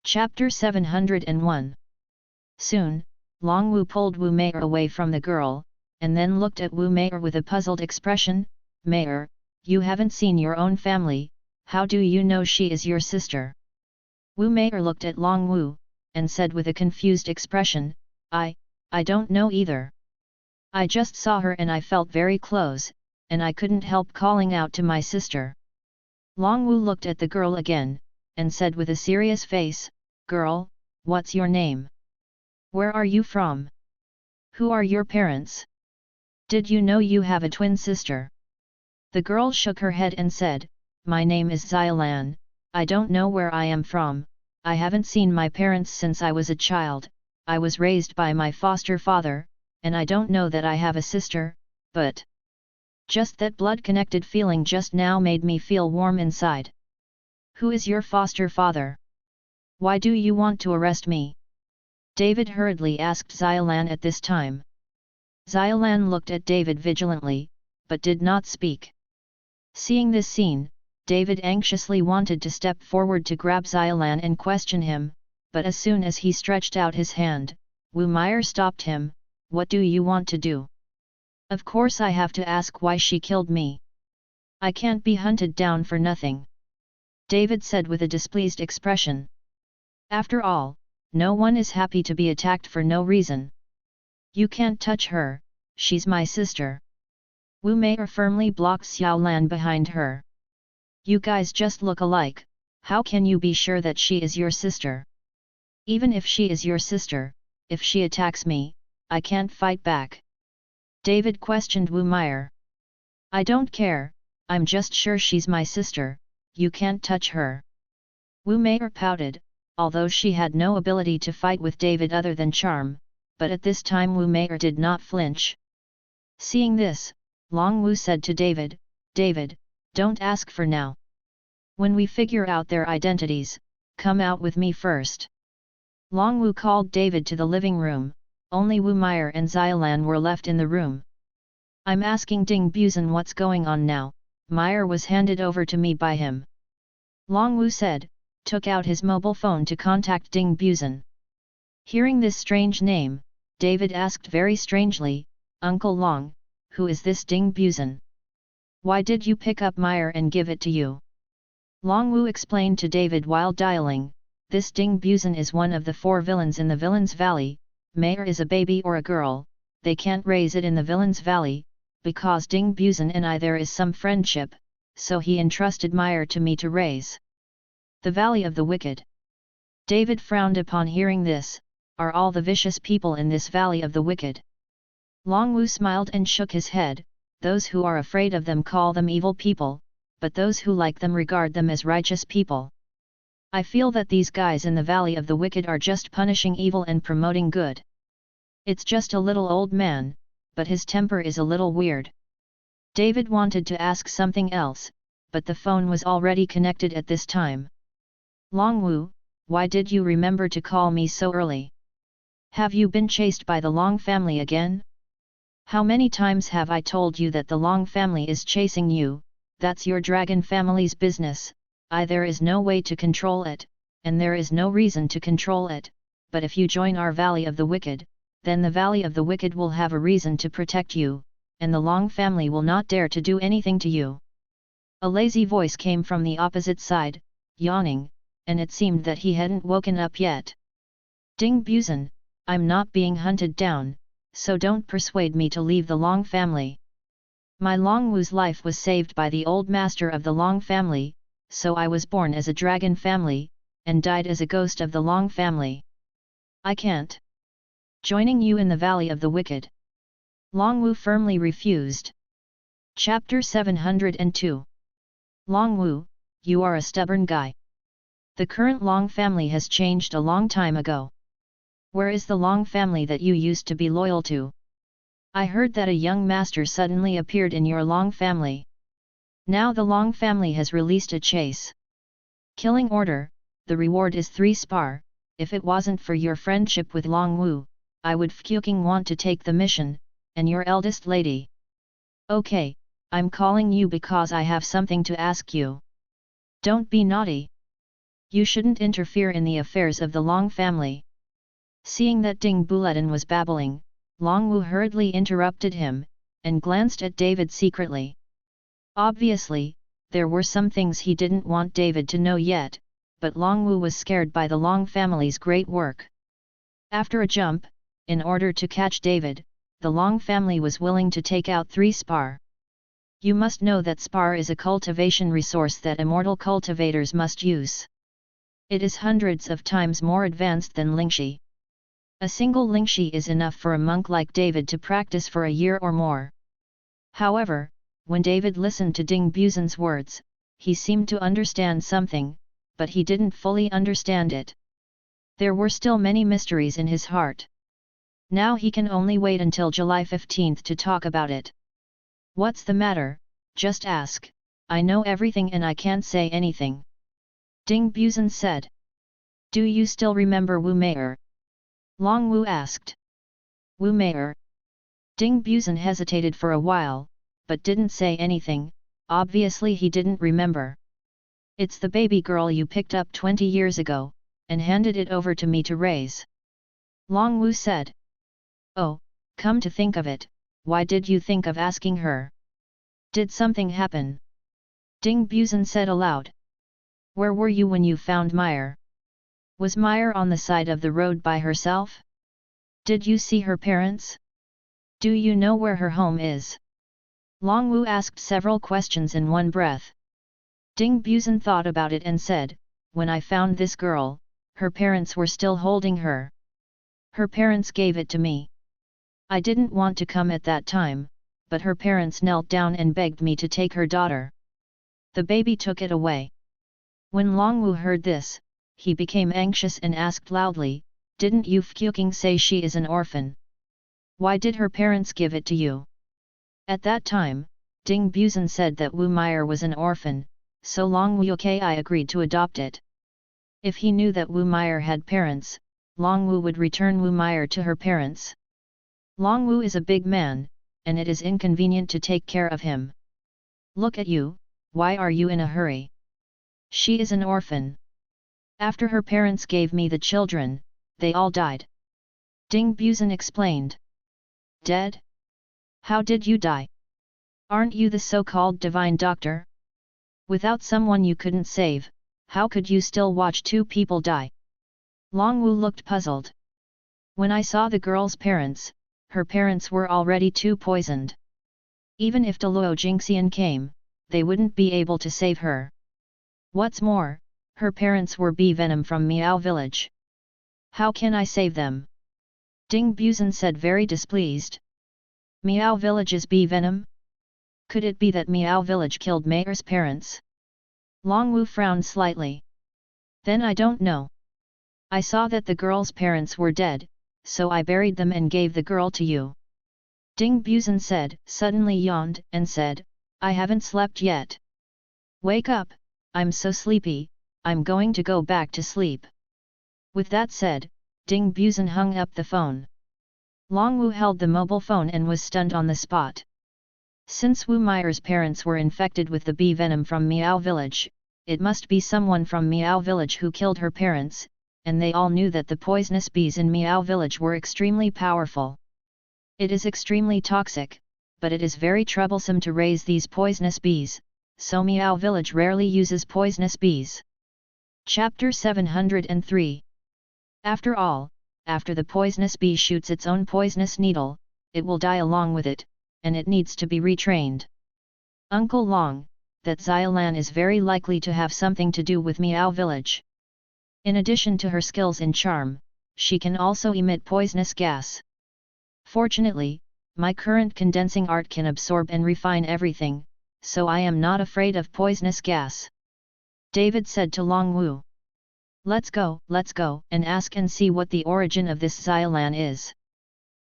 Chapter 701. Soon, Long Wu pulled Wu Mei away from the girl, and then looked at Wu Mei with a puzzled expression. "Mei, you haven't seen your own family, how do you know she is your sister?" Wu Mei looked at Long Wu, and said with a confused expression, I don't know either. I just saw her and I felt very close, and I couldn't help calling out to my sister." Long Wu looked at the girl again, and said with a serious face, "Girl, what's your name? Where are you from? Who are your parents? Did you know you have a twin sister?" The girl shook her head and said, "My name is Xiaolan, I don't know where I am from, I haven't seen my parents since I was a child, I was raised by my foster father, and I don't know that I have a sister, but..." Just that blood-connected feeling just now made me feel warm inside. "Who is your foster father? Why do you want to arrest me?" David hurriedly asked Xiaolan at this time. Xiaolan looked at David vigilantly, but did not speak. Seeing this scene, David anxiously wanted to step forward to grab Xiaolan and question him, but as soon as he stretched out his hand, Wu Mei stopped him. "What do you want to do? Of course I have to ask why she killed me. I can't be hunted down for nothing," David said with a displeased expression. "After all, no one is happy to be attacked for no reason. You can't touch her, she's my sister." Wu Mei firmly blocked Xiaolan behind her. "You guys just look alike, how can you be sure that she is your sister? Even if she is your sister, if she attacks me, I can't fight back." David questioned Wu Mei. "I don't care, I'm just sure she's my sister, you can't touch her." Wu Mei pouted, although she had no ability to fight with David other than charm, but at this time Wu Mei did not flinch. Seeing this, Long Wu said to David, "David, don't ask for now. When we figure out their identities, come out with me first." Long Wu called David to the living room, only Wu Mei and Xiaolan were left in the room. "I'm asking Ding Buzan what's going on now," Mei was handed over to me by him. Long Wu said, took out his mobile phone to contact Ding Buzan. Hearing this strange name, David asked very strangely, "Uncle Long, who is this Ding Buzan? Why did you pick up Mei and give it to you?" Long Wu explained to David while dialing, "This Ding Buzan is one of the 4 villains in the Villains Valley, Mei is a baby or a girl, they can't raise it in the Villains Valley, because Ding Buzan and I there is some friendship, so he entrusted Mei to me to raise." The Valley of the Wicked. David frowned upon hearing this. Are all the vicious people in this Valley of the Wicked? Long Wu smiled and shook his head. "Those who are afraid of them call them evil people, but those who like them regard them as righteous people. I feel that these guys in the Valley of the Wicked are just punishing evil and promoting good. It's just a little old man, but his temper is a little weird." David wanted to ask something else, but the phone was already connected at this time. "Long Wu, why did you remember to call me so early? Have you been chased by the Long family again? How many times have I told you that the Long family is chasing you? That's your dragon family's business. There is no way to control it, and there is no reason to control it, but if you join our Valley of the Wicked, then the Valley of the Wicked will have a reason to protect you, and the Long family will not dare to do anything to you." A lazy voice came from the opposite side, yawning, and it seemed that he hadn't woken up yet. "Ding Buzan, I'm not being hunted down, so don't persuade me to leave the Long family. My Long Wu's life was saved by the old master of the Long family, so I was born as a dragon family, and died as a ghost of the Long family. I can't joining you in the Valley of the Wicked." Long Wu firmly refused. Chapter 702. "Long Wu, you are a stubborn guy. The current Long family has changed a long time ago. Where is the Long family that you used to be loyal to? I heard that a young master suddenly appeared in your Long family. Now the Long family has released a chase. Killing order, the reward is 3 spar, if it wasn't for your friendship with Long Wu, I would fucking want to take the mission, and your eldest lady. Okay, I'm calling you because I have something to ask you. Don't be naughty. You shouldn't interfere in the affairs of the Long family. Seeing that Ding Buletin was babbling, Long Wu hurriedly interrupted him, and glanced at David secretly. Obviously, there were some things he didn't want David to know yet, but Long Wu was scared by the Long family's great work. After a jump, in order to catch David, the Long family was willing to take out 3 spar. You must know that spar is a cultivation resource that immortal cultivators must use. It is hundreds of times more advanced than Lingxi. A single Lingxi is enough for a monk like David to practice for a year or more. However, when David listened to Ding Buzin's words, he seemed to understand something, but he didn't fully understand it. There were still many mysteries in his heart. Now he can only wait until July 15th to talk about it. What's the matter? Just ask. I know everything and I can't say anything. Ding Buzin said. Do you still remember Wu Mei'er? Long Wu asked. Wu Mei'er? Ding Buzin hesitated for a while, but didn't say anything. Obviously he didn't remember. It's the baby girl you picked up 20 years ago, and handed it over to me to raise. Long Wu said. Oh, come to think of it, why did you think of asking her? Did something happen? Ding Buzin said aloud. Where were you when you found Mei'er? Was Mei'er on the side of the road by herself? Did you see her parents? Do you know where her home is? Long Wu asked several questions in one breath. Ding Buzin thought about it and said, when I found this girl, her parents were still holding her. Her parents gave it to me. I didn't want to come at that time, but her parents knelt down and begged me to take her daughter. The baby took it away. When Long Wu heard this, he became anxious and asked loudly, didn't Yu Fuqing say she is an orphan? Why did her parents give it to you? At that time, Ding Buzin said that Wu Mei'er was an orphan, so Long Wu agreed to adopt it. If he knew that Wu Mei'er had parents, Long Wu would return Wu Mei'er to her parents. Long Wu is a big man, and it is inconvenient to take care of him. Look at you, why are you in a hurry? She is an orphan. After her parents gave me the children, they all died. Ding Buzin explained. Dead? How did you die? Aren't you the so-called divine doctor? Without someone you couldn't save, how could you still watch 2 people die? Long Wu looked puzzled. When I saw the girl's parents, her parents were already too poisoned. Even if Deluo Jingxian came, they wouldn't be able to save her. What's more, her parents were bee venom from Miao village. How can I save them? Ding Buzin said very displeased. Miao village's bee venom? Could it be that Miao village killed Mei'er's parents? Long Wu frowned slightly. Then I don't know. I saw that the girl's parents were dead, so I buried them and gave the girl to you. Ding Buzin said, suddenly yawned, and said, I haven't slept yet. Wake up, I'm so sleepy, I'm going to go back to sleep. With that said, Ding Buzin hung up the phone. Long Wu held the mobile phone and was stunned on the spot. Since Wu Mei'er's parents were infected with the bee venom from Miao village, it must be someone from Miao village who killed her parents, and they all knew that the poisonous bees in Miao village were extremely powerful. It is extremely toxic, but it is very troublesome to raise these poisonous bees, so Miao village rarely uses poisonous bees. Chapter 703. After all, after the poisonous bee shoots its own poisonous needle, it will die along with it, and it needs to be retrained. Uncle Long, that Xiaolan is very likely to have something to do with Miao village. In addition to her skills in charm, she can also emit poisonous gas. Fortunately, my current condensing art can absorb and refine everything, so I am not afraid of poisonous gas. David said to Long Wu. Let's go, and ask and see what the origin of this Xiaolan is.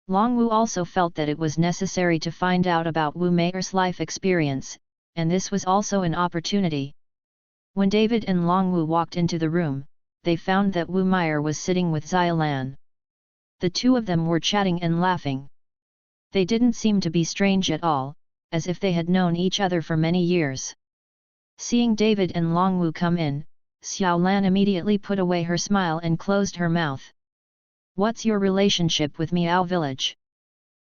Long Wu also felt that it was necessary to find out about Wu Mei'er's life experience, and this was also an opportunity. When David and Long Wu walked into the room, they found that Wu Mei'er was sitting with Xiaolan. The two of them were chatting and laughing. They didn't seem to be strange at all, as if they had known each other for many years. Seeing David and Long Wu come in, Xiao Lan immediately put away her smile and closed her mouth. What's your relationship with Miao village?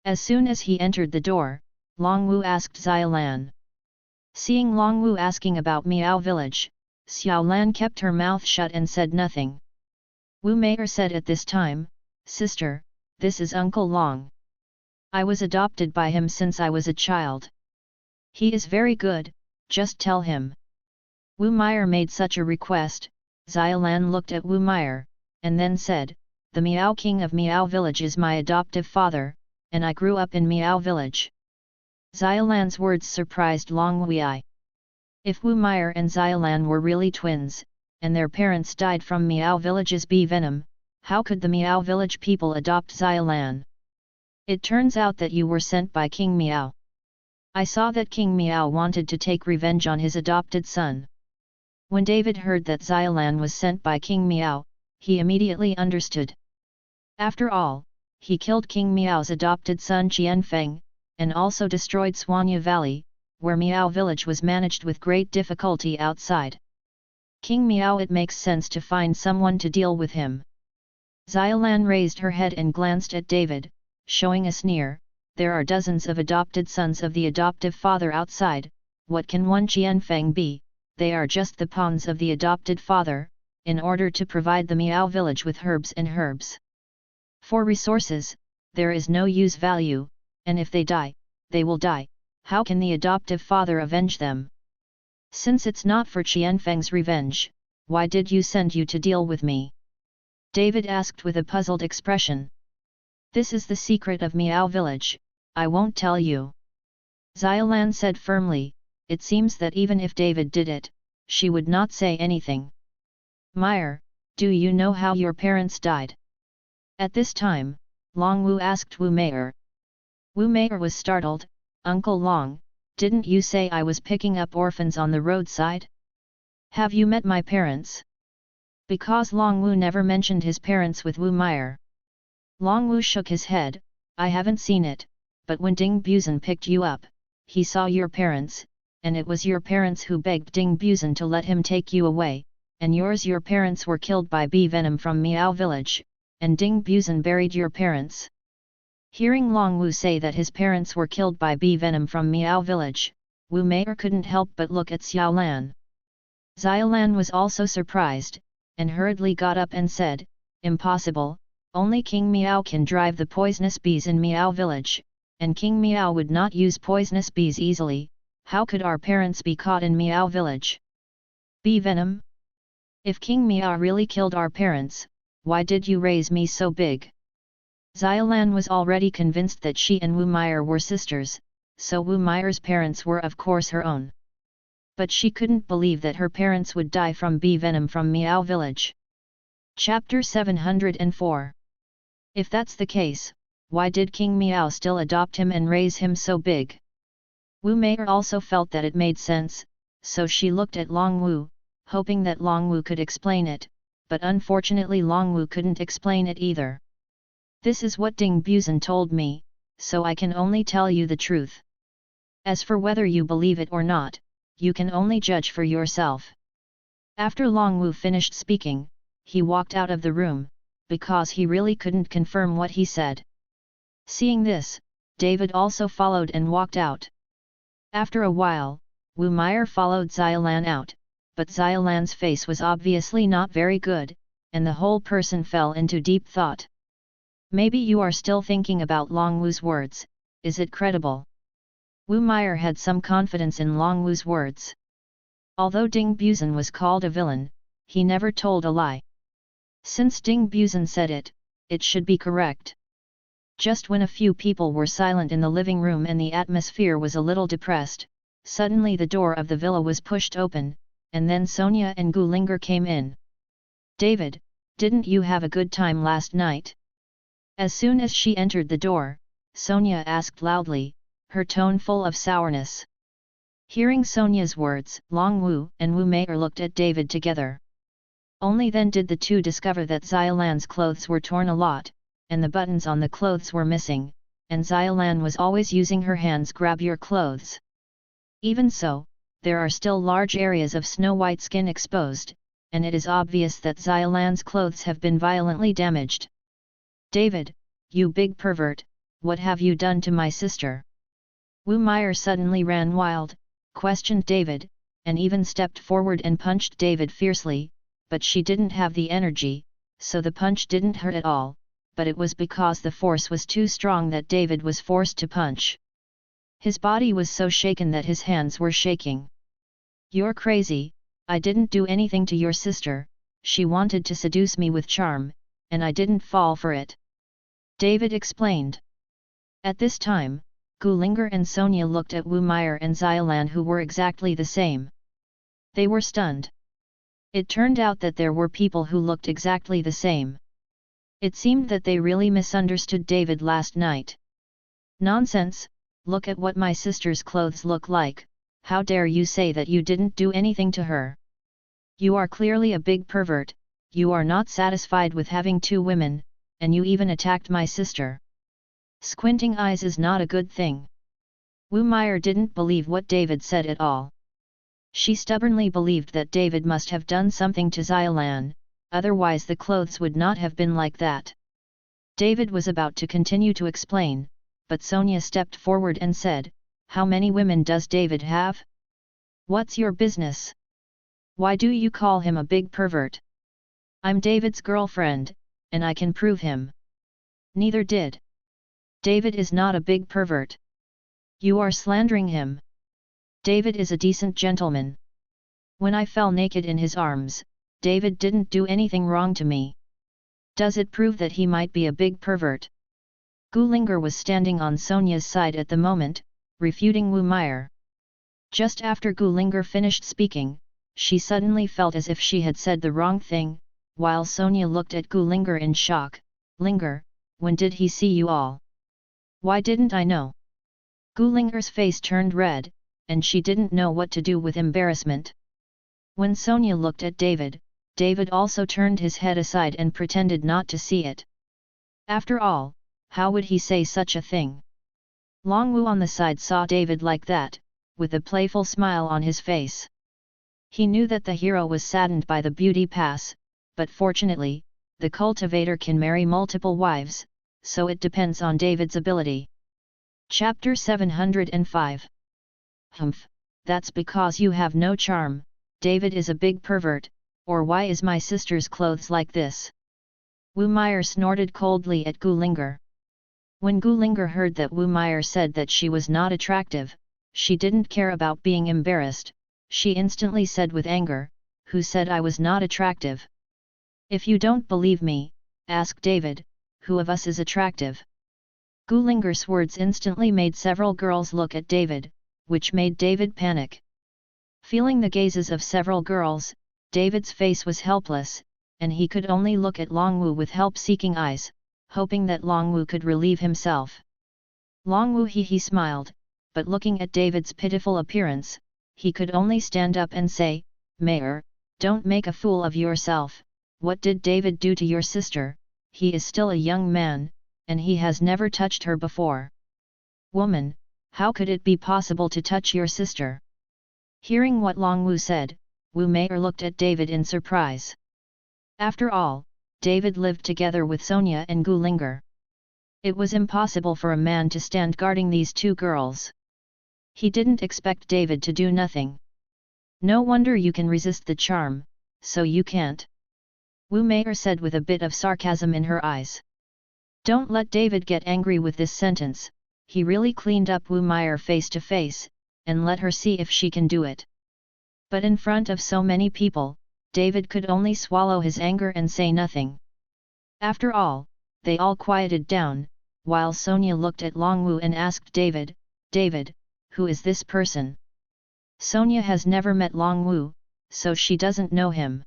As soon as he entered the door, Long Wu asked Xiao Lan. Seeing Long Wu asking about Miao village, Xiao Lan kept her mouth shut and said nothing. Wu Mei'er said at this time, Sister, this is Uncle Long. I was adopted by him since I was a child. He is very good, just tell him. Wu Mei'er made such a request. Xiao Lan looked at Wu Mei'er, and then said, the Miao King of Miao village is my adoptive father, and I grew up in Miao village. Xiao Lan's words surprised Long Wei. If Wu Mei'er and Xiao Lan were really twins, and their parents died from Miao village's bee venom, how could the Miao village people adopt Xiao Lan? It turns out that you were sent by King Miao. I saw that King Miao wanted to take revenge on his adopted son. When David heard that Xiao Lan was sent by King Miao, he immediately understood. After all, he killed King Miao's adopted son Qianfeng, and also destroyed Suanya Valley, where Miao village was managed with great difficulty outside. King Miao, it makes sense to find someone to deal with him. Xiao Lan raised her head and glanced at David, showing a sneer. There are dozens of adopted sons of the adoptive father outside, what can one Qianfeng be? They are just the pawns of the adopted father, in order to provide the Miao village with herbs and herbs. For resources, there is no use value, and if they die, they will die. How can the adoptive father avenge them? Since it's not for Qianfeng's revenge, why did you send you to deal with me? David asked with a puzzled expression. This is the secret of Miao village, I won't tell you. Xiao Lan said firmly. It seems that even if David did it, she would not say anything. Mei'er, do you know how your parents died? At this time, Long Wu asked Wu Mei'er. Wu Mei'er was startled. Uncle Long, didn't you say I was picking up orphans on the roadside? Have you met my parents? Because Long Wu never mentioned his parents with Wu Mei'er. Long Wu shook his head. I haven't seen it, but when Ding Buzan picked you up, he saw your parents, and it was your parents who begged Ding Buzan to let him take you away, and your parents were killed by bee venom from Miao village, and Ding Buzan buried your parents. Hearing Long Wu say that his parents were killed by bee venom from Miao village, Wu Mei'er couldn't help but look at Xiao Lan. Xiao Lan was also surprised, and hurriedly got up and said, Impossible, only King Miao can drive the poisonous bees in Miao village, and King Miao would not use poisonous bees easily. How could our parents be caught in Miao village? Bee venom? If King Miao really killed our parents, why did you raise me so big? Xiao Lan was already convinced that she and Wu Mei'er were sisters, so Wu Mei'er's parents were of course her own. But she couldn't believe that her parents would die from bee venom from Miao village. Chapter 704. If that's the case, why did King Miao still adopt him and raise him so big? Wu Mei'er also felt that it made sense, so she looked at Long Wu, hoping that Long Wu could explain it, but unfortunately Long Wu couldn't explain it either. This is what Ding Buzan told me, so I can only tell you the truth. As for whether you believe it or not, you can only judge for yourself. After Long Wu finished speaking, he walked out of the room, because he really couldn't confirm what he said. Seeing this, David also followed and walked out. After a while, Wu Mei'er followed Xiao Lan out, but Xiao Lan's face was obviously not very good, and the whole person fell into deep thought. Maybe you are still thinking about Long Wu's words, is it credible? Wu Mei'er had some confidence in Long Wu's words. Although Ding Buzan was called a villain, he never told a lie. Since Ding Buzan said it, it should be correct. Just when a few people were silent in the living room and the atmosphere was a little depressed, suddenly the door of the villa was pushed open, and then Sonia and Gu Linger came in. David, didn't you have a good time last night? As soon as she entered the door, Sonia asked loudly, her tone full of sourness. Hearing Sonia's words, Long Wu and Wu Mei'er looked at David together. Only then did the two discover that Xiao Lan's clothes were torn a lot, and the buttons on the clothes were missing, and Xiao Lan was always using her hands grab your clothes. Even so, there are still large areas of snow-white skin exposed, and it is obvious that Xiaolan's clothes have been violently damaged. David, you big pervert, what have you done to my sister? Wu Meier suddenly ran wild, questioned David, and even stepped forward and punched David fiercely, but she didn't have the energy, so the punch didn't hurt at all, but it was because the force was too strong that David was forced to punch. His body was so shaken that his hands were shaking. You're crazy, I didn't do anything to your sister, she wanted to seduce me with charm, and I didn't fall for it. David explained. At this time, Gulinger and Sonia looked at Wu Meier and Xiaolan, who were exactly the same. They were stunned. It turned out that there were people who looked exactly the same. It seemed that they really misunderstood David last night. Nonsense, look at what my sister's clothes look like, how dare you say that you didn't do anything to her? You are clearly a big pervert, you are not satisfied with having two women, and you even attacked my sister. Squinting eyes is not a good thing. Wu Meier didn't believe what David said at all. She stubbornly believed that David must have done something to Xiaolan, otherwise the clothes would not have been like that. David was about to continue to explain, but Sonia stepped forward and said, "How many women does David have? What's your business? Why do you call him a big pervert? I'm David's girlfriend, and I can prove him." Neither did. David is not a big pervert. You are slandering him. David is a decent gentleman. When I fell naked in his arms, David didn't do anything wrong to me. Does it prove that he might be a big pervert? Gulinger was standing on Sonia's side at the moment, refuting Wu Meier. Just after Gulinger finished speaking, she suddenly felt as if she had said the wrong thing, while Sonia looked at Gulinger in shock. "Linger, when did he see you all? Why didn't I know?" Gulinger's face turned red, and she didn't know what to do with embarrassment. When Sonia looked at David, David also turned his head aside and pretended not to see it. After all, how would he say such a thing? Longwu on the side saw David like that, with a playful smile on his face. He knew that the hero was saddened by the beauty pass, but fortunately, the cultivator can marry multiple wives, so it depends on David's ability. Chapter 705. Humph, that's because you have no charm, David is a big pervert, or why is my sister's clothes like this? Wu Meier snorted coldly at Gulinger. When Gulinger heard that Wu Meier said that she was not attractive, she didn't care about being embarrassed, she instantly said with anger, "Who said I was not attractive? If you don't believe me, ask David, who of us is attractive?" Gulinger's words instantly made several girls look at David, which made David panic. Feeling the gazes of several girls, David's face was helpless, and he could only look at Longwu with help-seeking eyes, hoping that Longwu could relieve himself. Longwu he smiled, but looking at David's pitiful appearance, he could only stand up and say, "Mayor, don't make a fool of yourself, what did David do to your sister? He is still a young man, and he has never touched her before." "Woman, how could it be possible to touch your sister?" Hearing what Longwu said, Wu Meier looked at David in surprise. After all, David lived together with Sonia and Gulinger. It was impossible for a man to stand guarding these two girls. He didn't expect David to do nothing. "No wonder you can resist the charm, so you can't," Wu Meier said with a bit of sarcasm in her eyes. Don't let David get angry with this sentence, he really cleaned up Wu Meier face to face, and let her see if she can do it. But in front of so many people, David could only swallow his anger and say nothing. After all, they all quieted down, while Sonia looked at Longwu and asked David, "David, who is this person?" Sonia has never met Longwu, so she doesn't know him.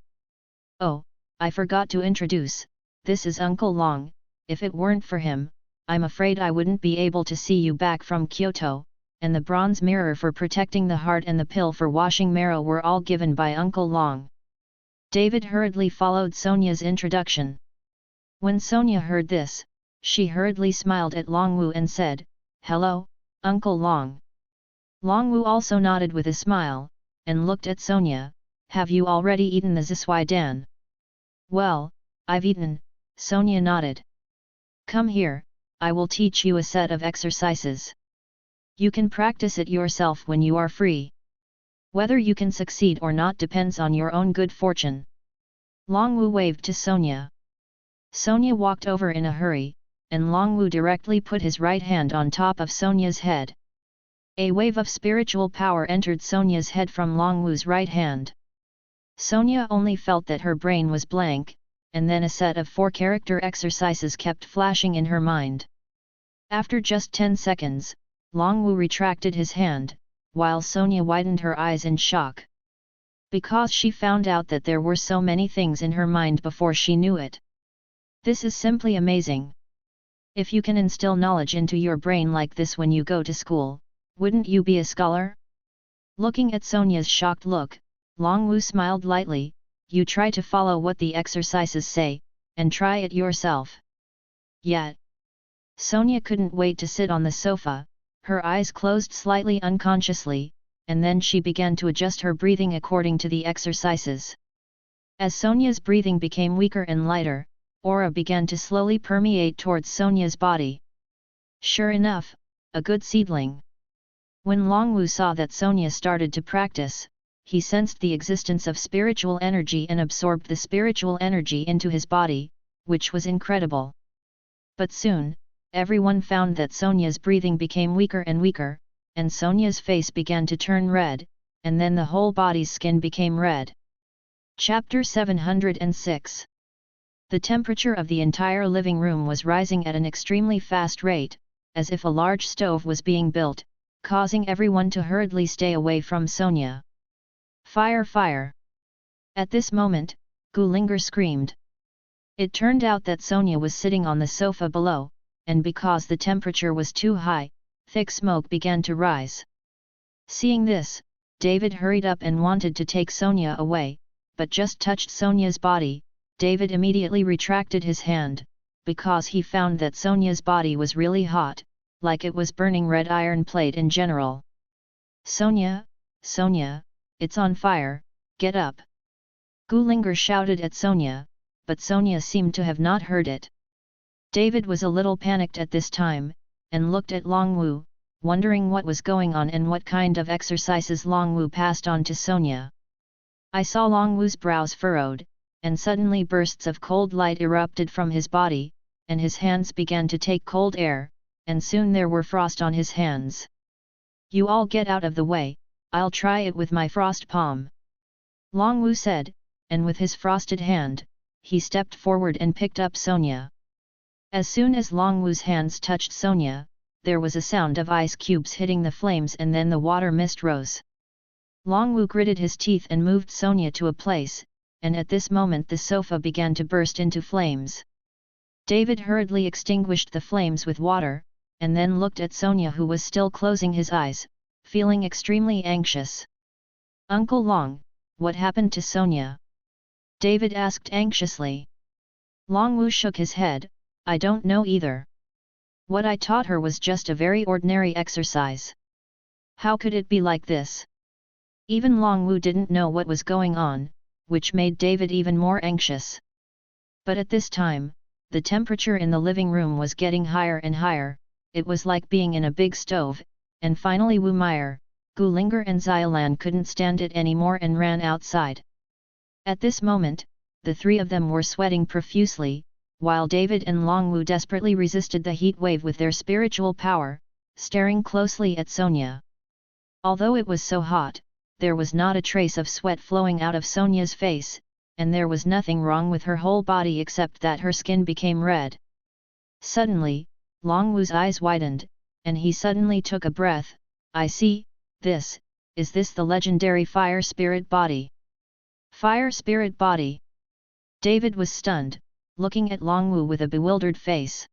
"Oh, I forgot to introduce, this is Uncle Long, if it weren't for him, I'm afraid I wouldn't be able to see you back from Kyoto," and the bronze mirror for protecting the heart and the pill for washing marrow were all given by Uncle Long. David hurriedly followed Sonia's introduction. When Sonia heard this, she hurriedly smiled at Longwu and said, "Hello, Uncle Long." Longwu also nodded with a smile, and looked at Sonia, have you already eaten the ziswai dan? Well, I've eaten, Sonia nodded. Come here, I will teach you a set of exercises. You can practice it yourself when you are free. Whether you can succeed or not depends on your own good fortune. Longwu waved to Sonia. Sonia walked over in a hurry, and Longwu directly put his right hand on top of Sonia's head. A wave of spiritual power entered Sonia's head from Longwu's right hand. Sonia only felt that her brain was blank, and then a set of 4 character exercises kept flashing in her mind. After just 10 seconds, Longwu retracted his hand, while Sonia widened her eyes in shock. Because she found out that there were so many things in her mind before she knew it. This is simply amazing. If you can instill knowledge into your brain like this when you go to school, wouldn't you be a scholar? Looking at Sonia's shocked look, Longwu smiled lightly. You try to follow what the exercises say, and try it yourself. Yet, Sonia couldn't wait to sit on the sofa, her eyes closed slightly unconsciously, and then she began to adjust her breathing according to the exercises. As Sonia's breathing became weaker and lighter, aura began to slowly permeate towards Sonia's body. Sure enough, a good seedling. When Longwu saw that Sonia started to practice, he sensed the existence of spiritual energy and absorbed the spiritual energy into his body, which was incredible. But soon, everyone found that Sonia's breathing became weaker and weaker, and Sonia's face began to turn red, and then the whole body's skin became red. Chapter 706. The temperature of the entire living room was rising at an extremely fast rate, as if a large stove was being built, causing everyone to hurriedly stay away from Sonia. Fire! Fire! At this moment, Gulinger screamed. It turned out that Sonia was sitting on the sofa below, and because the temperature was too high, thick smoke began to rise. Seeing this, David hurried up and wanted to take Sonia away, but just touched Sonia's body. David immediately retracted his hand, because he found that Sonia's body was really hot, like it was burning red iron plate in general. Sonia, Sonia, it's on fire, get up! Gulinger shouted at Sonia, but Sonia seemed to have not heard it. David was a little panicked at this time, and looked at Longwu, wondering what was going on and what kind of exercises Longwu passed on to Sonia. I saw Longwu's brows furrowed, and suddenly bursts of cold light erupted from his body, and his hands began to take cold air, and soon there were frost on his hands. You all get out of the way, I'll try it with my frost palm. Longwu said, and with his frosted hand, he stepped forward and picked up Sonia. As soon as Longwu's hands touched Sonia, there was a sound of ice cubes hitting the flames and then the water mist rose. Longwu gritted his teeth and moved Sonia to a place, and at this moment the sofa began to burst into flames. David hurriedly extinguished the flames with water, and then looked at Sonia, who was still closing his eyes, feeling extremely anxious. Uncle Long, what happened to Sonia? David asked anxiously. Longwu shook his head, I don't know either. What I taught her was just a very ordinary exercise. How could it be like this? Even Longwu didn't know what was going on, which made David even more anxious. But at this time, the temperature in the living room was getting higher and higher, it was like being in a big stove, and finally Wu Meyer, Gulinger and Xiaolan couldn't stand it anymore and ran outside. At this moment, the three of them were sweating profusely, while David and Longwu desperately resisted the heat wave with their spiritual power, staring closely at Sonia. Although it was so hot, there was not a trace of sweat flowing out of Sonia's face, and there was nothing wrong with her whole body except that her skin became red. Suddenly, Longwu's eyes widened, and he suddenly took a breath. I see, is this the legendary fire spirit body? Fire spirit body? David was stunned, looking at Longwu with a bewildered face.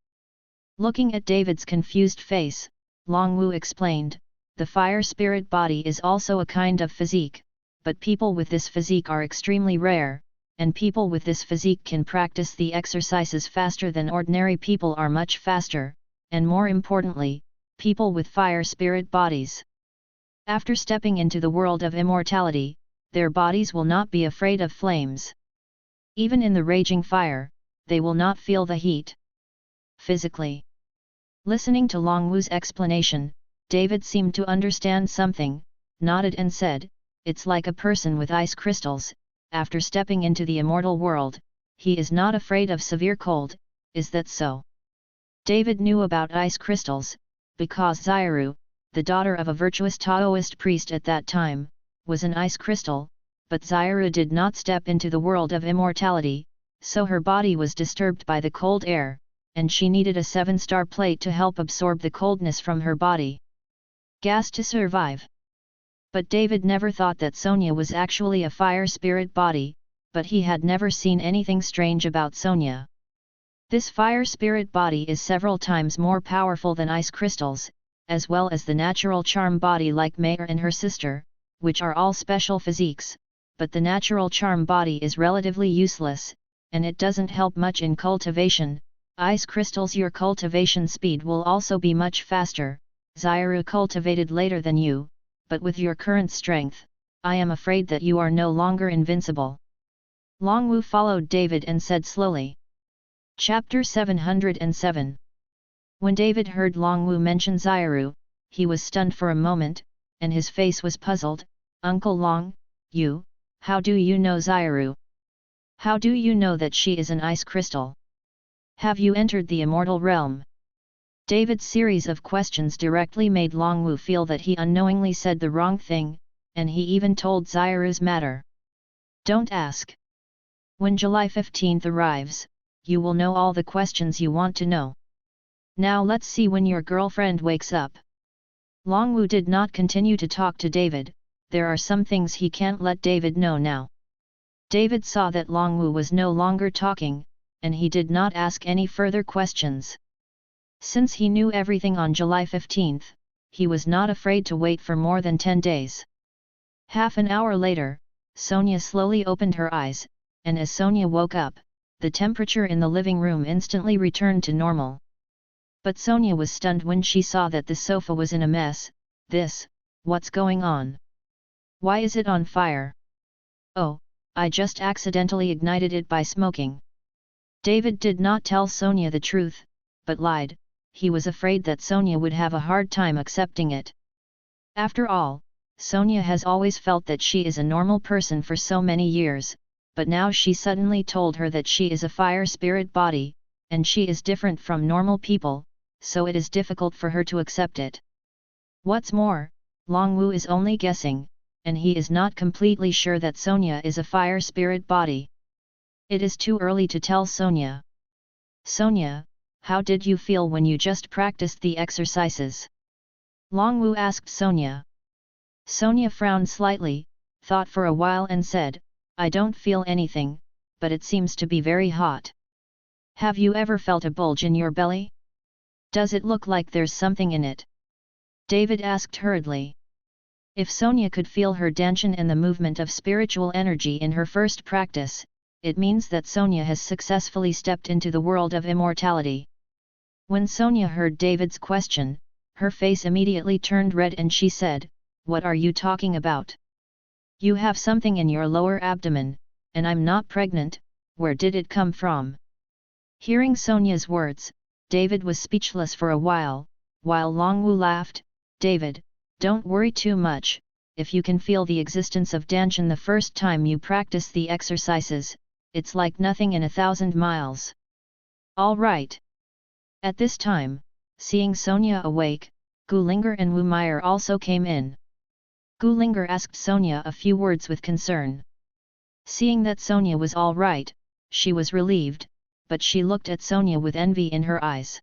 Looking at David's confused face, Longwu explained, the fire spirit body is also a kind of physique, but people with this physique are extremely rare, and people with this physique can practice the exercises faster than ordinary people are, much faster, and more importantly, people with fire spirit bodies. After stepping into the world of immortality, their bodies will not be afraid of flames. Even in the raging fire, they will not feel the heat. Physically. Listening to Long Wu's explanation, David seemed to understand something, nodded and said, "It's like a person with ice crystals, after stepping into the immortal world, he is not afraid of severe cold, is that so?" David knew about ice crystals, because Xiaoru, the daughter of a virtuous Taoist priest at that time, was an ice crystal, but Xiaoru did not step into the world of immortality, so her body was disturbed by the cold air, and she needed a 7-star plate to help absorb the coldness from her body. Gas to survive. But David never thought that Sonia was actually a fire spirit body, but he had never seen anything strange about Sonia. This fire spirit body is several times more powerful than ice crystals, as well as the natural charm body like Meir and her sister, which are all special physiques, but the natural charm body is relatively useless, and it doesn't help much in cultivation. Ice crystals, your cultivation speed will also be much faster. Xiaoru cultivated later than you, but with your current strength, I am afraid that you are no longer invincible. Long Wu followed David and said slowly. Chapter 707. When David heard Long Wu mention Xiaoru, he was stunned for a moment, and his face was puzzled. "Uncle Long, how do you know Xiaoru? How do you know that she is an ice crystal? Have you entered the immortal realm?" David's series of questions directly made Long Wu feel that he unknowingly said the wrong thing, and he even told Xiaoru's matter. "Don't ask. When July 15th arrives, you will know all the questions you want to know. Now let's see when your girlfriend wakes up." Long Wu did not continue to talk to David. There are some things he can't let David know now. David saw that Long Wu was no longer talking, and he did not ask any further questions. Since he knew everything on July 15th, he was not afraid to wait for more than 10 days. Half an hour later, Sonia slowly opened her eyes, and as Sonia woke up, the temperature in the living room instantly returned to normal. But Sonia was stunned when she saw that the sofa was in a mess. What's going on? Why is it on fire? Oh, I just accidentally ignited it by smoking. David did not tell Sonia the truth, but lied. He was afraid that Sonia would have a hard time accepting it. After all, Sonia has always felt that she is a normal person for so many years, but now she suddenly told her that she is a fire spirit body, and she is different from normal people, so it is difficult for her to accept it. What's more, Long Wu is only guessing, and he is not completely sure that Sonia is a fire spirit body. It is too early to tell Sonia. "Sonia, how did you feel when you just practiced the exercises?" Long Wu asked Sonia. Sonia frowned slightly, thought for a while and said, "I don't feel anything, but it seems to be very hot." "Have you ever felt a bulge in your belly? Does it look like there's something in it?" David asked hurriedly. If Sonia could feel her danshan and the movement of spiritual energy in her first practice, it means that Sonia has successfully stepped into the world of immortality. When Sonia heard David's question, her face immediately turned red and she said, "What are you talking about? You have something in your lower abdomen, and I'm not pregnant. Where did it come from?" Hearing Sonia's words, David was speechless for a while Long Wu laughed. "David, don't worry too much. If you can feel the existence of danshan the first time you practice the exercises, it's like nothing in 1,000 miles. All right." At this time, seeing Sonia awake, Gulinger and Wu Meier also came in. Gulinger asked Sonia a few words with concern. Seeing that Sonia was all right, she was relieved, but she looked at Sonia with envy in her eyes.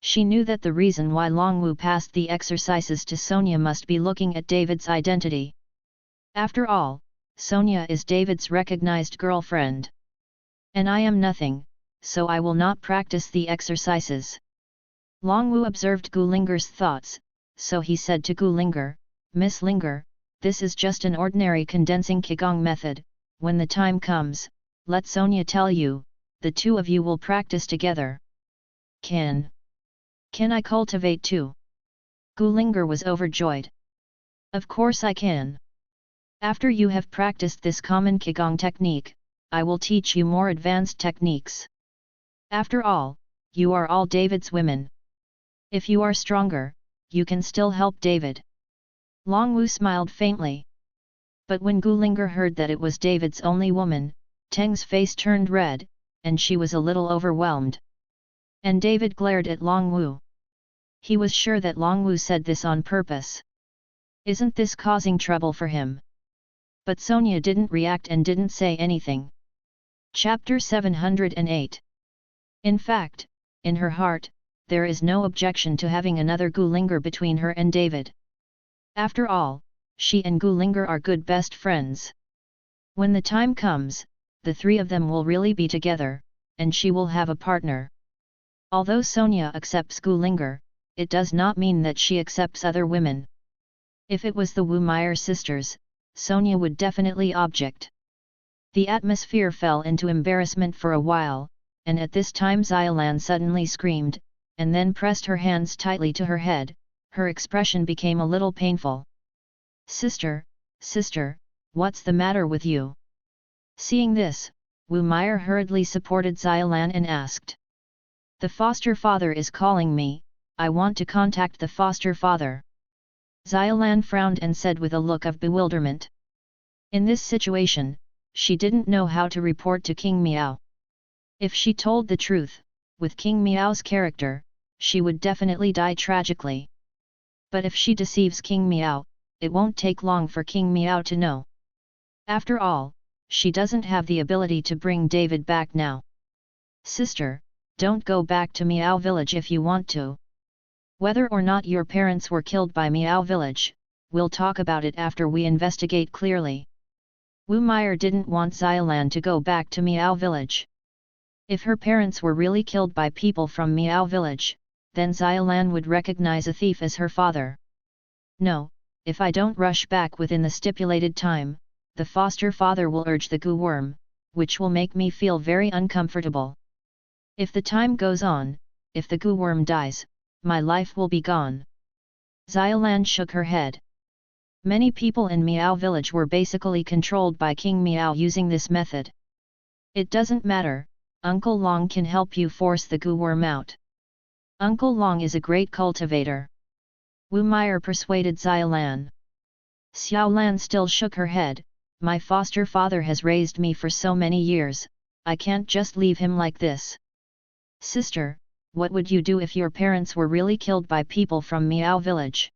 She knew that the reason why Long Wu passed the exercises to Sonia must be looking at David's identity. After all, Sonia is David's recognized girlfriend. "And I am nothing, so I will not practice the exercises." Long Wu observed Gulinger's thoughts, so he said to Gulinger, "Miss Linger, this is just an ordinary condensing Qigong method. When the time comes, let Sonia tell you, the two of you will practice together." Can I cultivate too?" Gulinger was overjoyed. "Of course I can. After you have practiced this common Qigong technique, I will teach you more advanced techniques. After all, you are all David's women. If you are stronger, you can still help David. Long Wu smiled faintly. But when Gulinger heard that it was David's only woman, Teng's face turned red, and she was a little overwhelmed. And David glared at Long Wu. He was sure that Long Wu said this on purpose. Isn't this causing trouble for him? But Sonia didn't react and didn't say anything. Chapter 708. In fact, in her heart, there is no objection to having another Gulinger between her and David. After all, she and Gulinger are good best friends. When the time comes, the three of them will really be together, and she will have a partner. Although Sonia accepts Gulinger, it does not mean that she accepts other women. If it was the Wu Meyer sisters, Sonia would definitely object. The atmosphere fell into embarrassment for a while, and at this time Xiaolan suddenly screamed, and then pressed her hands tightly to her head. Her expression became a little painful. Sister, sister, what's the matter with you? Seeing this, Wu Meyer hurriedly supported Xiaolan and asked. The foster father is calling me, I want to contact the foster father. Xiaolan frowned and said with a look of bewilderment. In this situation, she didn't know how to report to King Miao. If she told the truth, with King Miao's character, she would definitely die tragically. But if she deceives King Miao, it won't take long for King Miao to know. After all, she doesn't have the ability to bring David back now. Sister, don't go back to Miao village if you want to. Whether or not your parents were killed by Miao village, we'll talk about it after we investigate clearly. Wu Meyer didn't want Xiaolan to go back to Miao village. If her parents were really killed by people from Miao village, then Xiaolan would recognize a thief as her father. No, if I don't rush back within the stipulated time, the foster father will urge the Gu worm, which will make me feel very uncomfortable. If the time goes on, if the Gu worm dies, my life will be gone. Xiaolan shook her head. Many people in Miao village were basically controlled by King Miao using this method. It doesn't matter, Uncle Long can help you force the Gu worm out. Uncle Long is a great cultivator. Wu Meyer persuaded Xiaolan. Xiaolan still shook her head. My foster father has raised me for so many years, I can't just leave him like this. Sister, what would you do if your parents were really killed by people from Miao village?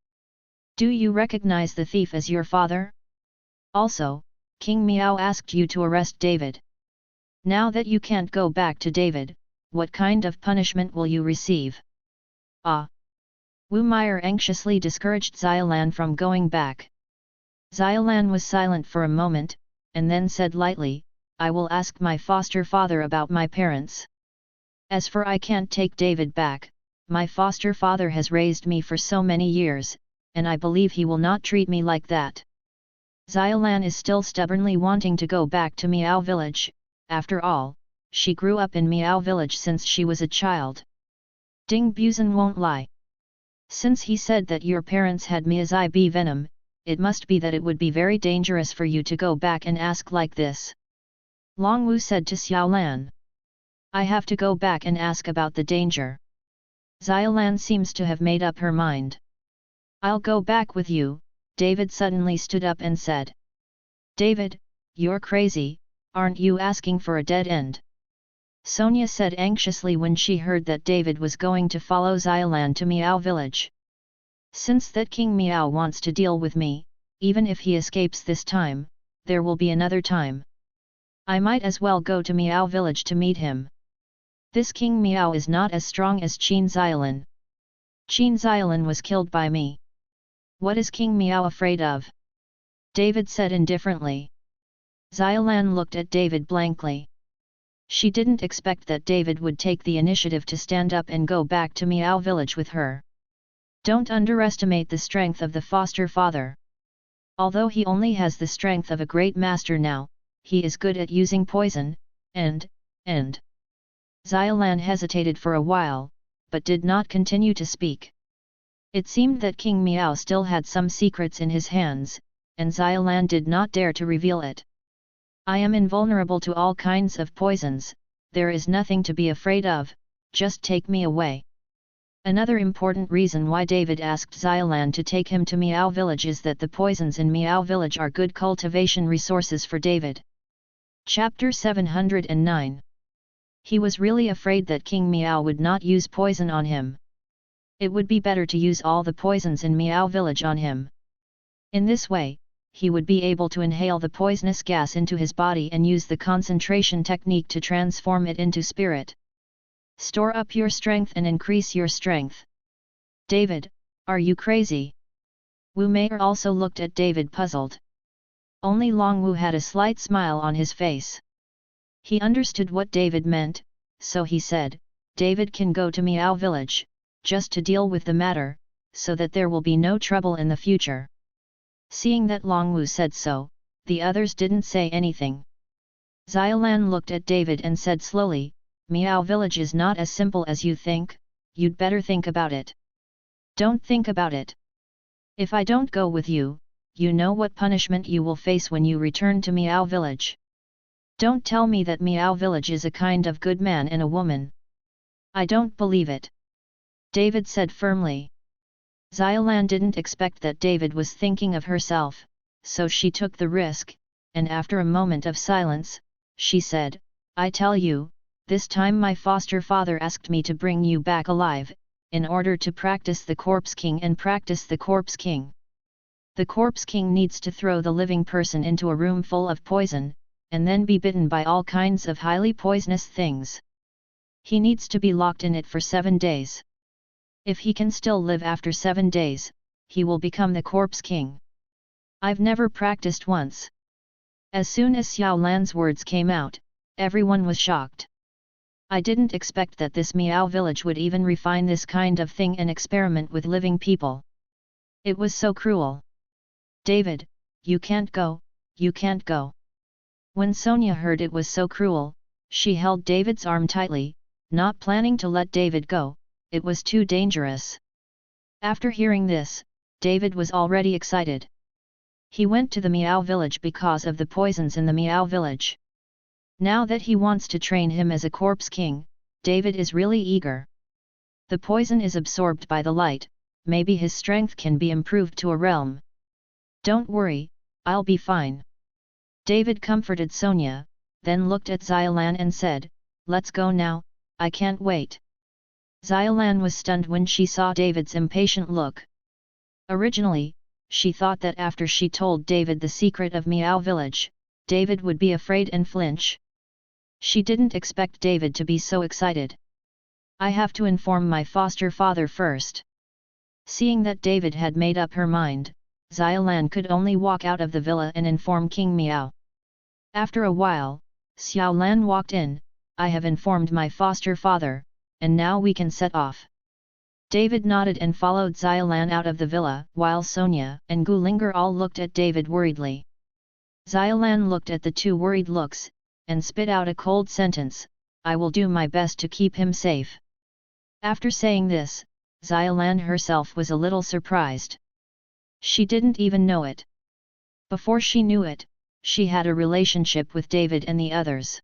Do you recognize the thief as your father? Also, King Miao asked you to arrest David. Now that you can't go back to David, what kind of punishment will you receive? Ah! Wu Meyer anxiously discouraged Xiaolan from going back. Xiaolan was silent for a moment, and then said lightly, I will ask my foster father about my parents. As for I can't take David back, my foster father has raised me for so many years, and I believe he will not treat me like that. Xiaolan is still stubbornly wanting to go back to Miao village, after all, she grew up in Miao village since she was a child. Ding Buzan won't lie. Since he said that your parents had Miazi venom, it must be that it would be very dangerous for you to go back and ask like this. Long Wu said to Xiaolan. I have to go back and ask about the danger. Xiaolan seems to have made up her mind. I'll go back with you, David suddenly stood up and said. David, you're crazy, aren't you asking for a dead end? Sonia said anxiously when she heard that David was going to follow Xiaolan to Miao village. Since that King Miao wants to deal with me, even if he escapes this time, there will be another time. I might as well go to Miao village to meet him. This King Miao is not as strong as Qin Xiaolan. Qin Xiaolan was killed by me. What is King Miao afraid of? David said indifferently. Xiaolan looked at David blankly. She didn't expect that David would take the initiative to stand up and go back to Miao village with her. Don't underestimate the strength of the foster father. Although he only has the strength of a great master now, he is good at using poison, and. Xiaolan hesitated for a while, but did not continue to speak. It seemed that King Miao still had some secrets in his hands, and Xiaolan did not dare to reveal it. I am invulnerable to all kinds of poisons, there is nothing to be afraid of, just take me away. Another important reason why David asked Xiaolan to take him to Miao village is that the poisons in Miao village are good cultivation resources for David. Chapter 709. He was really afraid that King Miao would not use poison on him. It would be better to use all the poisons in Miao village on him. In this way, he would be able to inhale the poisonous gas into his body and use the concentration technique to transform it into spirit. Store up your strength and increase your strength. David, are you crazy? Wu Mei also looked at David puzzled. Only Long Wu had a slight smile on his face. He understood what David meant, so he said, David can go to Miao village, just to deal with the matter, so that there will be no trouble in the future. Seeing that Long Wu said so, the others didn't say anything. Xiaolan looked at David and said slowly, Miao village is not as simple as you think, you'd better think about it. Don't think about it. If I don't go with you, you know what punishment you will face when you return to Miao village. Don't tell me that Miao village is a kind of good man and a woman. I don't believe it. David said firmly. Xiaolan didn't expect that David was thinking of herself, so she took the risk, and after a moment of silence, she said, I tell you, this time my foster father asked me to bring you back alive, in order to practice the Corpse King and practice the Corpse King. The Corpse King needs to throw the living person into a room full of poison, and then be bitten by all kinds of highly poisonous things. He needs to be locked in it for 7 days. If he can still live after 7 days, he will become the Corpse King. I've never practiced once. As soon as Xiaolan's words came out, everyone was shocked. I didn't expect that this Miao village would even refine this kind of thing and experiment with living people. It was so cruel. David, you can't go, you can't go. When Sonia heard it was so cruel, she held David's arm tightly, not planning to let David go, it was too dangerous. After hearing this, David was already excited. He went to the Miao village because of the poisons in the Miao village. Now that he wants to train him as a Corpse King, David is really eager. The poison is absorbed by the light, maybe his strength can be improved to a realm. Don't worry, I'll be fine. David comforted Sonia, then looked at Xiaolan and said, let's go now, I can't wait. Xiaolan was stunned when she saw David's impatient look. Originally, she thought that after she told David the secret of Miao village, David would be afraid and flinch. She didn't expect David to be so excited. I have to inform my foster father first. Seeing that David had made up her mind, Xiaolan could only walk out of the villa and inform King Miao. After a while, Xiaolan walked in, I have informed my foster father, and now we can set off. David nodded and followed Xiaolan out of the villa, while Sonia and Gulinger all looked at David worriedly. Xiaolan looked at the two worried looks, and spit out a cold sentence, I will do my best to keep him safe. After saying this, Xiaolan herself was a little surprised. She didn't even know it. Before she knew it, she had a relationship with David and the others.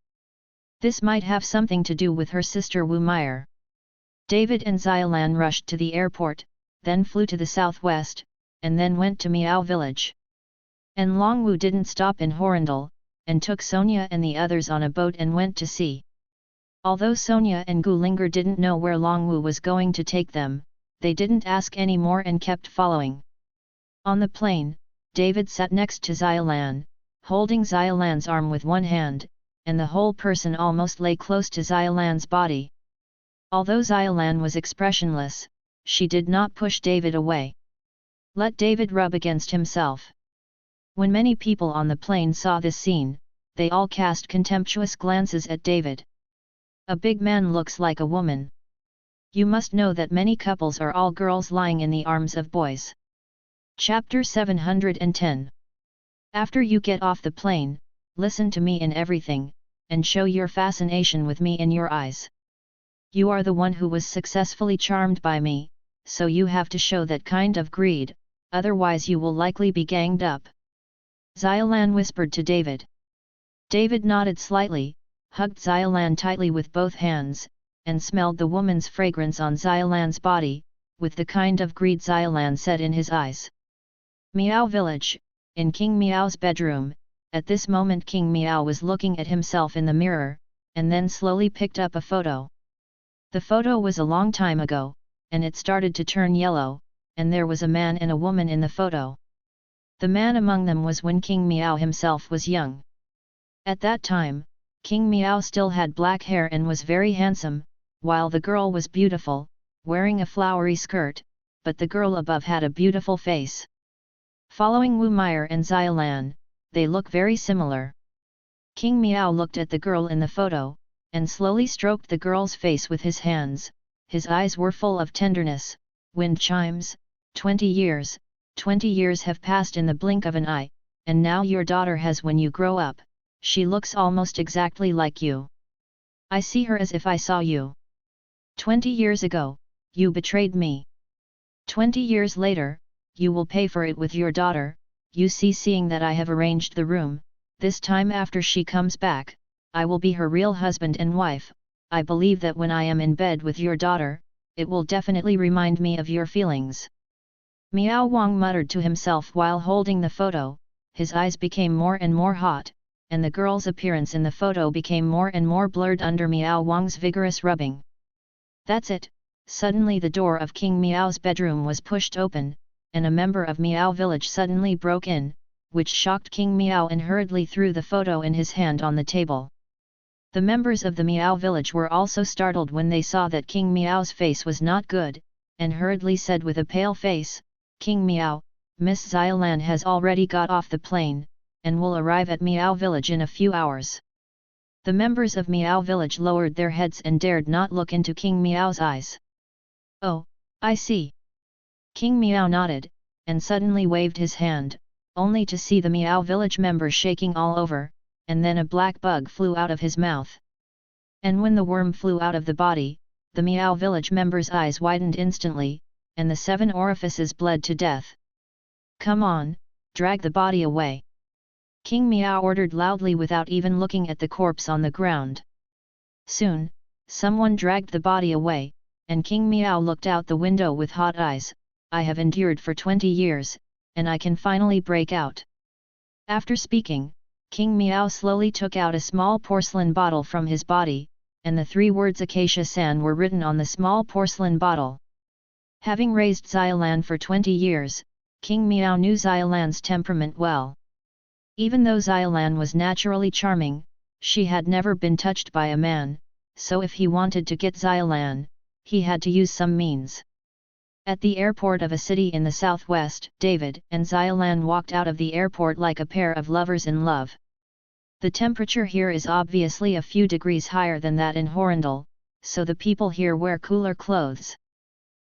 This might have something to do with her sister Wu Meier. David and Xiaolan rushed to the airport, then flew to the southwest, and then went to Miao village. And Long Wu didn't stop in Horindal, and took Sonia and the others on a boat and went to sea. Although Sonia and Gulinger didn't know where Long Wu was going to take them, they didn't ask any more and kept following. On the plane, David sat next to Xiaolan, holding Xiaolan's arm with one hand, and the whole person almost lay close to Xiaolan's body. Although Xiaolan was expressionless, she did not push David away. Let David rub against himself. When many people on the plane saw this scene, they all cast contemptuous glances at David. A big man looks like a woman. You must know that many couples are all girls lying in the arms of boys. Chapter 710. After you get off the plane, listen to me in everything, and show your fascination with me in your eyes. You are the one who was successfully charmed by me, so you have to show that kind of greed, otherwise you will likely be ganged up. Xiaolan whispered to David. David nodded slightly, hugged Xiaolan tightly with both hands, and smelled the woman's fragrance on Xiaolan's body, with the kind of greed Xiaolan said in his eyes. Miao Village, in King Miao's bedroom. At this moment King Miao was looking at himself in the mirror, and then slowly picked up a photo. The photo was a long time ago, and it started to turn yellow, and there was a man and a woman in the photo. The man among them was when King Miao himself was young. At that time, King Miao still had black hair and was very handsome, while the girl was beautiful, wearing a flowery skirt, but the girl above had a beautiful face. Following Wu Meier and Xiaolan, they look very similar. King Miao looked at the girl in the photo, and slowly stroked the girl's face with his hands. His eyes were full of tenderness. Wind chimes, 20 years have passed in the blink of an eye, and now your daughter has when you grow up, she looks almost exactly like you. I see her as if I saw you. 20 years ago, you betrayed me. 20 years later, you will pay for it with your daughter. You see, seeing that I have arranged the room, this time after she comes back, I will be her real husband and wife. I believe that when I am in bed with your daughter, it will definitely remind me of your feelings. Miao Wang muttered to himself while holding the photo. His eyes became more and more hot, and the girl's appearance in the photo became more and more blurred under Miao Wang's vigorous rubbing. That's it. Suddenly the door of King Miao's bedroom was pushed open, and a member of Miao Village suddenly broke in, which shocked King Miao and hurriedly threw the photo in his hand on the table. The members of the Miao Village were also startled when they saw that King Miao's face was not good, and hurriedly said with a pale face, King Miao, Miss Xiaolan has already got off the plane, and will arrive at Miao Village in a few hours. The members of Miao Village lowered their heads and dared not look into King Miao's eyes. Oh, I see. King Miao nodded, and suddenly waved his hand, only to see the Miao Village members shaking all over, and then a black bug flew out of his mouth. And when the worm flew out of the body, the Miao Village members' eyes widened instantly, and the 7 orifices bled to death. Come on, drag the body away. King Miao ordered loudly without even looking at the corpse on the ground. Soon, someone dragged the body away, and King Miao looked out the window with hot eyes. I have endured for 20 years, and I can finally break out. After speaking, King Miao slowly took out a small porcelain bottle from his body, and the 3 words Acacia-san were written on the small porcelain bottle. Having raised Xiaolan for 20 years, King Miao knew Xiaolan's temperament well. Even though Xiaolan was naturally charming, she had never been touched by a man, so if he wanted to get Xiaolan, he had to use some means. At the airport of a city in the southwest, David and Xiaolan walked out of the airport like a pair of lovers in love. The temperature here is obviously a few degrees higher than that in Horindal, so the people here wear cooler clothes.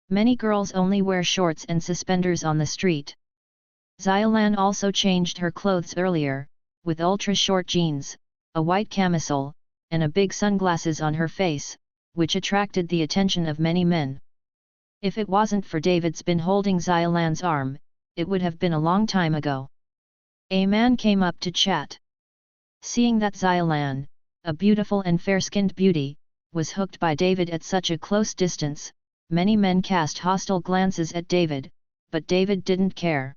Many girls only wear shorts and suspenders on the street. Xiaolan also changed her clothes earlier, with ultra-short jeans, a white camisole, and a big sunglasses on her face, which attracted the attention of many men. If it wasn't for David's been holding Xiaolan's arm, it would have been a long time ago. A man came up to chat. Seeing that Xiaolan, a beautiful and fair-skinned beauty, was hooked by David at such a close distance, many men cast hostile glances at David, but David didn't care.